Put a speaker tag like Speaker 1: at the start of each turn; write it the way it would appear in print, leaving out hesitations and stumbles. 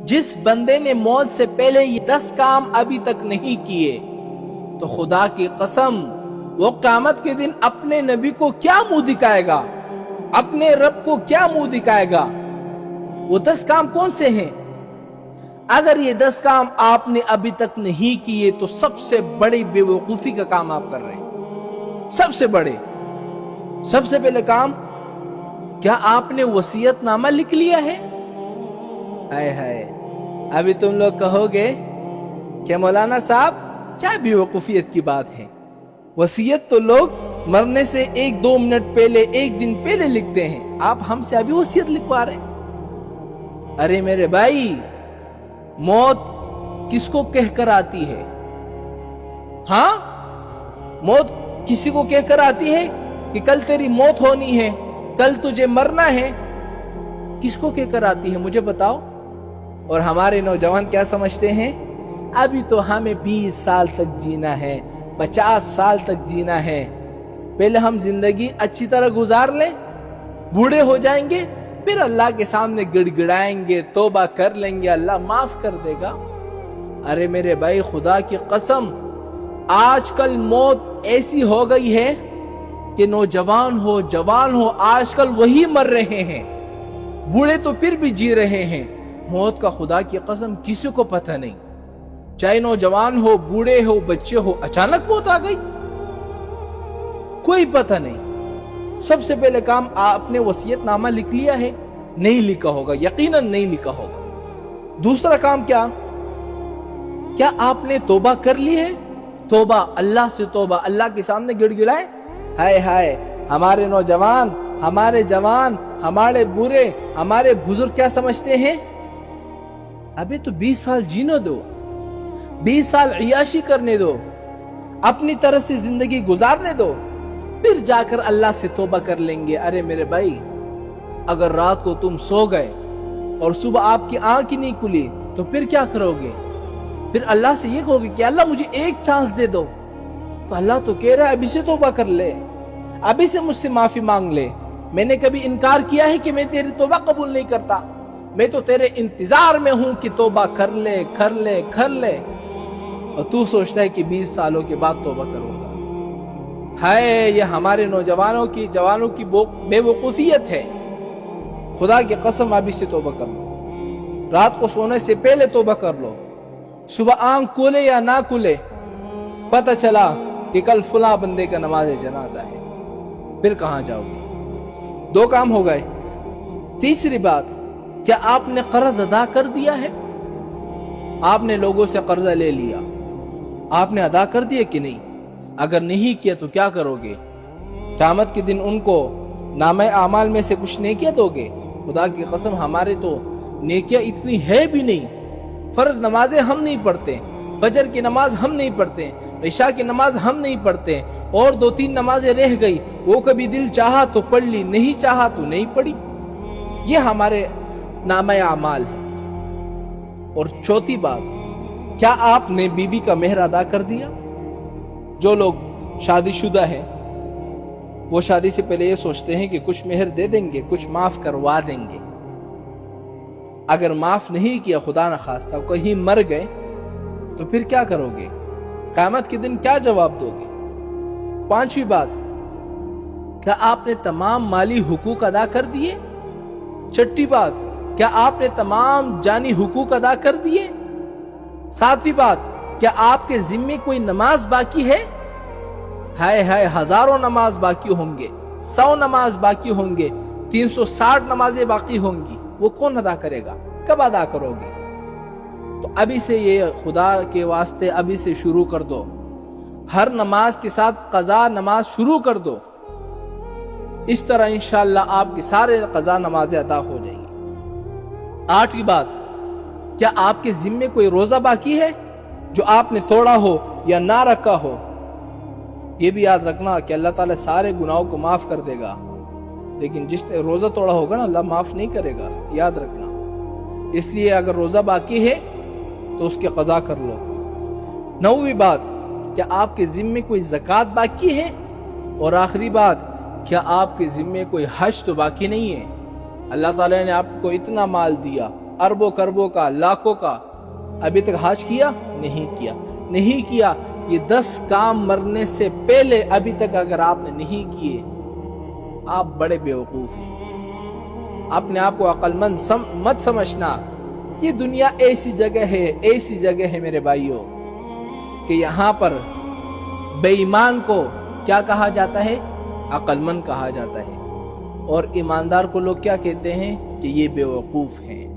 Speaker 1: جس بندے نے موت سے پہلے یہ 10 کام ابھی تک نہیں کیے تو خدا کی قسم وہ قیامت کے دن اپنے نبی کو کیا منہ دکھائے گا، اپنے رب کو کیا منہ دکھائے گا؟ وہ 10 کام کون سے ہیں؟ اگر یہ 10 کام آپ نے ابھی تک نہیں کیے تو سب سے بڑی بے وقوفی کا کام آپ کر رہے ہیں، سب سے بڑے۔ سب سے پہلے کام، کیا آپ نے وصیت نامہ لکھ لیا ہے؟ ہائے ہائے، ابھی تم لوگ کہو گے کہ مولانا صاحب کیا بے وقوفیت کی بات ہے، وصیت تو لوگ مرنے سے 1-2 منٹ پہلے، 1 دن پہلے لکھتے ہیں، آپ ہم سے ابھی وصیت لکھوا رہے ہیں؟ ارے میرے بھائی، موت کس کو کہہ کر آتی ہے؟ ہاں، موت کسی کو کہہ کر آتی ہے کہ کل تیری موت ہونی ہے، کل تجھے مرنا ہے؟ کس کو کہہ کر آتی ہے مجھے بتاؤ؟ اور ہمارے نوجوان کیا سمجھتے ہیں؟ ابھی تو ہمیں 20 سال تک جینا ہے، 50 سال تک جینا ہے، پہلے ہم زندگی اچھی طرح گزار لیں، بوڑھے ہو جائیں گے، پھر اللہ کے سامنے گڑ گڑائیں گے، توبہ کر لیں گے، اللہ معاف کر دے گا۔ ارے میرے بھائی، خدا کی قسم، آج کل موت ایسی ہو گئی ہے کہ نوجوان ہو، جوان ہو، آج کل وہی مر رہے ہیں، بوڑھے تو پھر بھی جی رہے ہیں۔ موت کا خدا کی قسم کسی کو پتہ نہیں، چاہے نوجوان ہو، بوڑھے ہو، بچے ہو، اچانک موت آ گئی، کوئی پتہ نہیں۔ سب سے پہلے کام، آپ نے وصیت نامہ لکھ لیا ہے؟ نہیں لکھا ہوگا، یقیناً نہیں لکھا ہوگا۔ دوسرا کام کیا آپ نے توبہ کر لی ہے؟ توبہ، اللہ سے توبہ، اللہ کے سامنے گڑ گڑائے۔ ہائے ہائے، ہمارے نوجوان، ہمارے جوان، ہمارے بوڑھے، ہمارے بزرگ کیا سمجھتے ہیں؟ ابھی تو 20 سال جینے دو، 20 سال عیاشی کرنے دو، اپنی طرح سے زندگی گزارنے دو، پھر جا کر اللہ سے توبہ کر لیں گے۔ ارے میرے بھائی، اگر رات کو تم سو گئے اور صبح آپ کی آنکھ ہی نہیں کھلی تو پھر کیا کرو گے؟ پھر اللہ سے یہ کہو گے کہ اللہ مجھے ایک چانس دے دو، تو اللہ تو کہہ رہا ہے ابھی سے توبہ کر لے، ابھی سے مجھ سے معافی مانگ لے۔ میں نے کبھی انکار کیا ہے کہ میں تیری توبہ قبول نہیں کرتا؟ میں تو تیرے انتظار میں ہوں کہ توبہ کر لے، کر لے، کر لے، اور تو سوچتا ہے کہ 20 سالوں کے بعد توبہ کروں گا۔ ہائے، یہ ہمارے نوجوانوں کی، جوانوں کی بے وقوفیت ہے۔ خدا کی قسم، ابھی سے توبہ کر لو، رات کو سونے سے پہلے توبہ کر لو، صبح آنکھ کھولے یا نہ کھولے، پتہ چلا کہ کل فلاں بندے کا نماز جنازہ ہے، پھر کہاں جاؤ گے؟ 2 کام ہو گئے۔ تیسری بات، کیا آپ نے قرض ادا کر دیا ہے؟ آپ نے لوگوں سے قرضہ لے لیا، آپ نے ادا کر دیا کہ نہیں؟ اگر نہیں کیا تو کیا کرو گے؟ قیامت کے دن ان کو نامہ اعمال میں سے کچھ نیکیاں دو گے؟ خدا کی قسم، ہمارے تو نیکیاں اتنی ہے بھی نہیں۔ فرض نمازیں ہم نہیں پڑھتے، فجر کی نماز ہم نہیں پڑھتے، عشاء کی نماز ہم نہیں پڑھتے، اور 2-3 نمازیں رہ گئی، وہ کبھی دل چاہا تو پڑھ لی، نہیں چاہا تو نہیں پڑھی۔ یہ ہمارے نامہ اعمال ہے۔ اور چوتھی بات، کیا آپ نے بیوی کا مہر ادا کر دیا؟ جو لوگ شادی شدہ ہیں وہ شادی سے پہلے یہ سوچتے ہیں کہ کچھ مہر دے دیں گے، کچھ معاف کروا دیں گے۔ اگر معاف نہیں کیا، خدا نہ خواستہ کہیں مر گئے تو پھر کیا کرو گے؟ قیامت کے دن کیا جواب دو گے؟ 5ویں بات، کیا آپ نے تمام مالی حقوق ادا کر دیے؟ 6ٹھی بات، کیا آپ نے تمام جانی حقوق ادا کر دیے؟ 7ویں بات، کیا آپ کے ذمے کوئی نماز باقی ہے؟ ہائے ہائے، ہزاروں نماز باقی ہوں گے، 100 نماز باقی ہوں گے، 360 نمازیں باقی ہوں گی، وہ کون ادا کرے گا؟ کب ادا کرو گے؟ تو ابھی سے یہ خدا کے واسطے ابھی سے شروع کر دو، ہر نماز کے ساتھ قضا نماز شروع کر دو، اس طرح انشاءاللہ آپ کی سارے قضا نمازیں ادا ہو جائیں گی۔ 8ویں بات، کیا آپ کے ذمے کوئی روزہ باقی ہے جو آپ نے توڑا ہو یا نہ رکھا ہو؟ یہ بھی یاد رکھنا کہ اللہ تعالیٰ سارے گناہوں کو معاف کر دے گا، لیکن جس نے روزہ توڑا ہوگا نا، اللہ معاف نہیں کرے گا، یاد رکھنا۔ اس لیے اگر روزہ باقی ہے تو اس کے قضا کر لو۔ 9ویں بات، کیا آپ کے ذمے کوئی زکوٰۃ باقی ہے؟ اور آخری بات، کیا آپ کے ذمے کوئی حج تو باقی نہیں ہے؟ اللہ تعالیٰ نے آپ کو اتنا مال دیا، اربوں کربوں کا، لاکھوں کا، ابھی تک حج کیا نہیں کیا. یہ 10 کام مرنے سے پہلے ابھی تک اگر آپ نے نہیں کیے، آپ بڑے بیوقوف ہیں. اپنے آپ کو عقل مند مت سمجھنا. یہ دنیا ایسی جگہ ہے میرے بھائیوں کہ یہاں پر بے ایمان کو کیا کہا جاتا ہے؟ عقل مند کہا جاتا ہے. اور ایماندار کو لوگ کیا کہتے ہیں؟ کہ یہ بیوقوف ہیں.